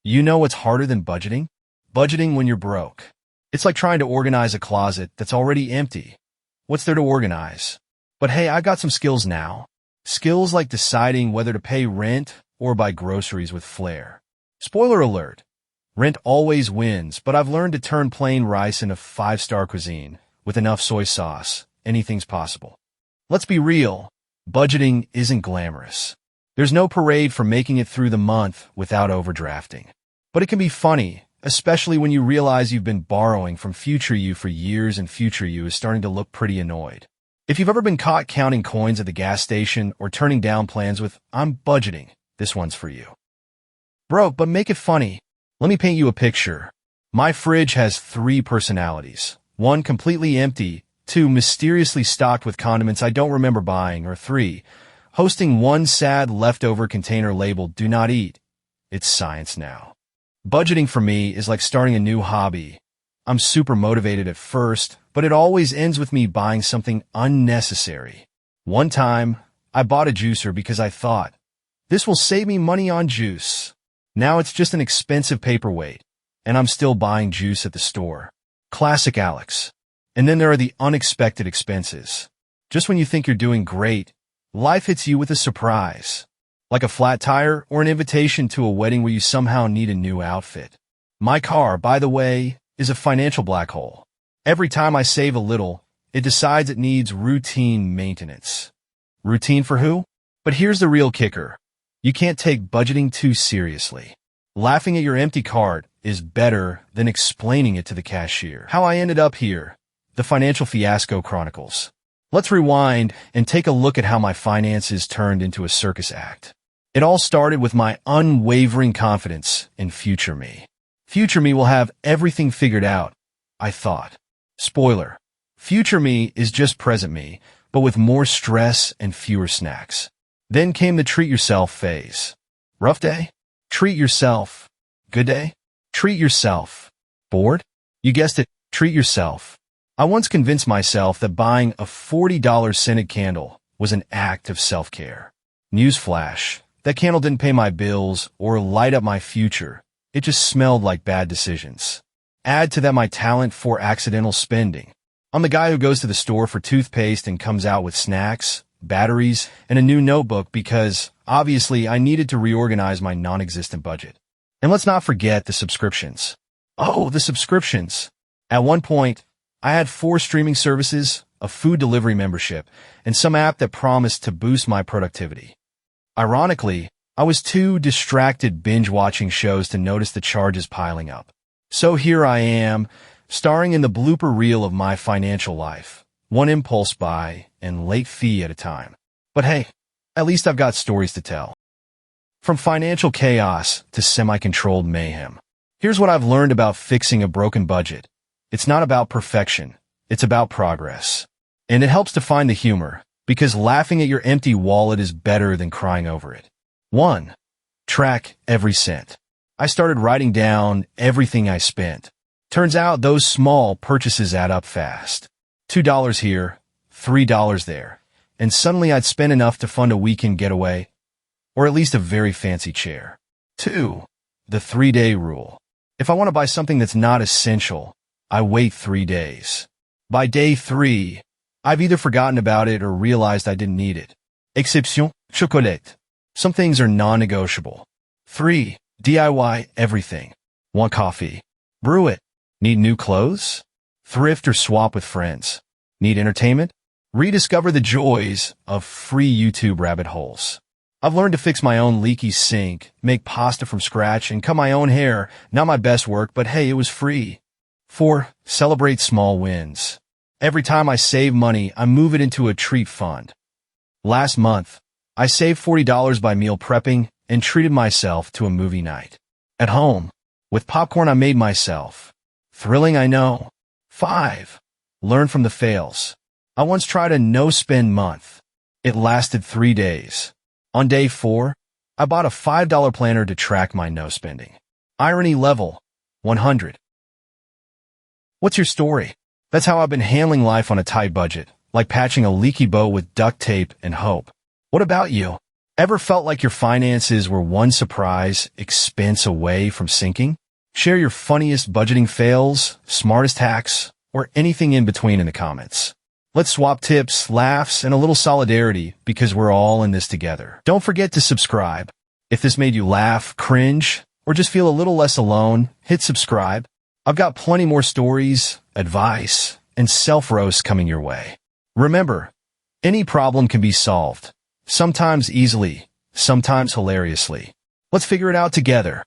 You know what's harder than budgeting? Budgeting when you're broke. It's like trying to organize a closet that's already empty. What's there to organize? But hey, I got some skills now. Skills like deciding whether to pay rent or buy groceries with flair. Spoiler alert. Rent always wins, but I've learned to turn plain rice into five-star cuisine. With enough soy sauce, anything's possible. Let's be real. Budgeting isn't glamorous. There's no parade for making it through the month without overdrafting. But it can be funny, especially when you realize you've been borrowing from future you for years and future you is starting to look pretty annoyed. If you've ever been caught counting coins at the gas station or turning down plans with, "I'm budgeting," this one's for you. Broke, but make it funny. Let me paint you a picture. My fridge has 3 personalities. 1, completely empty. 2, mysteriously stocked with condiments I don't remember buying. Or 3, hosting one sad leftover container labeled "Do Not Eat." It's science now. Budgeting for me is like starting a new hobby. I'm super motivated at first, but it always ends with me buying something unnecessary. One time, I bought a juicer because I thought, this will save me money on juice. Now it's just an expensive paperweight, and I'm still buying juice at the store. Classic Alex. And then there are the unexpected expenses. Just when you think you're doing great, life hits you with a surprise. Like a flat tire or an invitation to a wedding where you somehow need a new outfit. My car, by the way, is a financial black hole. Every time I save a little, it decides it needs routine maintenance. Routine for who? But here's the real kicker. You can't take budgeting too seriously. Laughing at your empty cart is better than explaining it to the cashier. How I ended up here. The Financial Fiasco Chronicles. Let's rewind and take a look at how my finances turned into a circus act. It all started with my unwavering confidence in future me. Future me will have everything figured out, I thought. Spoiler. Future me is just present me, but with more stress and fewer snacks. Then came the treat yourself phase. Rough day? Treat yourself. Good day? Treat yourself. Bored? You guessed it, treat yourself. I once convinced myself that buying a $40 scented candle was an act of self-care. Newsflash, that candle didn't pay my bills or light up my future. It just smelled like bad decisions. Add to that my talent for accidental spending. I'm the guy who goes to the store for toothpaste and comes out with snacks, batteries, and a new notebook because, obviously, I needed to reorganize my non-existent budget. And let's not forget the subscriptions. Oh, the subscriptions. At one point, I had 4 streaming services, a food delivery membership, and some app that promised to boost my productivity. Ironically, I was too distracted binge-watching shows to notice the charges piling up. So here I am, starring in the blooper reel of my financial life. One impulse buy and late fee at a time. But hey, at least I've got stories to tell. From financial chaos to semi-controlled mayhem. Here's what I've learned about fixing a broken budget. It's not about perfection. It's about progress. And it helps to find the humor, because laughing at your empty wallet is better than crying over it. 1. Track every cent. I started writing down everything I spent. Turns out those small purchases add up fast. $2 here, $3 there, and suddenly I'd spend enough to fund a weekend getaway, or at least a very fancy chair. 2. The 3-day rule. If I want to buy something that's not essential, I wait 3 days. By day 3, I've either forgotten about it or realized I didn't need it. Exception, chocolate. Some things are non-negotiable. 3. DIY everything. Want coffee? Brew it. Need new clothes? Thrift or swap with friends. Need entertainment? Rediscover the joys of free YouTube rabbit holes. I've learned to fix my own leaky sink, make pasta from scratch, and cut my own hair. Not my best work, but hey, it was free. 4. Celebrate small wins. Every time I save money, I move it into a treat fund. Last month, I saved $40 by meal prepping and treated myself to a movie night. At home, with popcorn I made myself. Thrilling, I know. 5. Learn from the fails. I once tried a no-spend month. It lasted 3 days. On day 4, I bought a $5 planner to track my no-spending. Irony level, 100. What's your story? That's how I've been handling life on a tight budget, like patching a leaky boat with duct tape and hope. What about you? Ever felt like your finances were one surprise expense away from sinking? Share your funniest budgeting fails, smartest hacks, or anything in between in the comments. Let's swap tips, laughs, and a little solidarity because we're all in this together. Don't forget to subscribe. If this made you laugh, cringe, or just feel a little less alone, hit subscribe. I've got plenty more stories, advice, and self-roast coming your way. Remember, any problem can be solved. Sometimes easily, sometimes hilariously. Let's figure it out together.